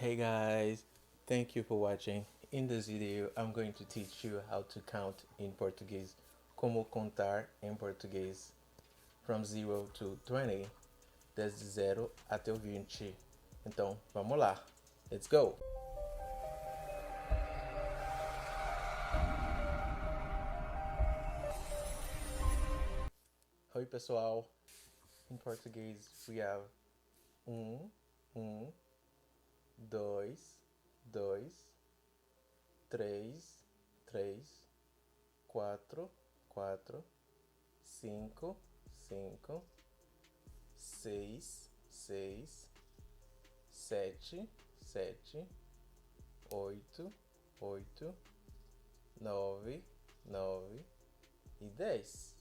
Hey guys, thank you for watching. In this video, I'm going to teach you how to count in Portuguese. Como contar em português. From 0 to 20. Desde 0 até o 20. Então, vamos lá. Let's go! Oi pessoal. In Portuguese, we have dois, três, quatro, cinco, seis, sete, oito, nove e 10.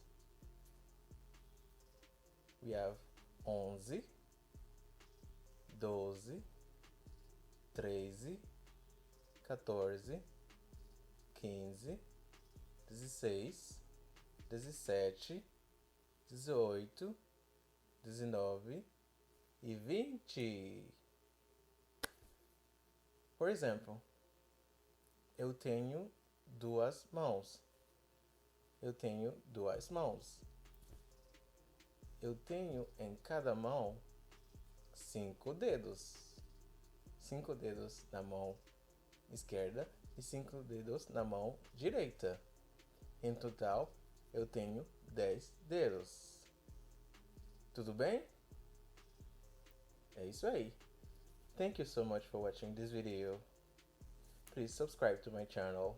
We have 11, 12, 13, 14, 15, 16, 17, 18, 19 e 20. Por exemplo, eu tenho duas mãos. Eu tenho em cada mão 5 dedos. 5 dedos na mão esquerda e 5 dedos na mão direita. Em total, eu tenho 10 dedos. Tudo bem? É isso aí. Thank you so much for watching this video. Please subscribe to my channel.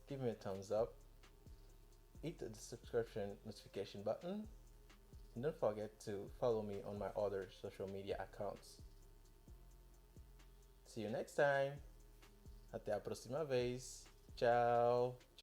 Give me a thumbs up. Hit the subscription notification button. And don't forget to follow me on my other social media accounts. See you next time. Até a próxima vez. Tchau.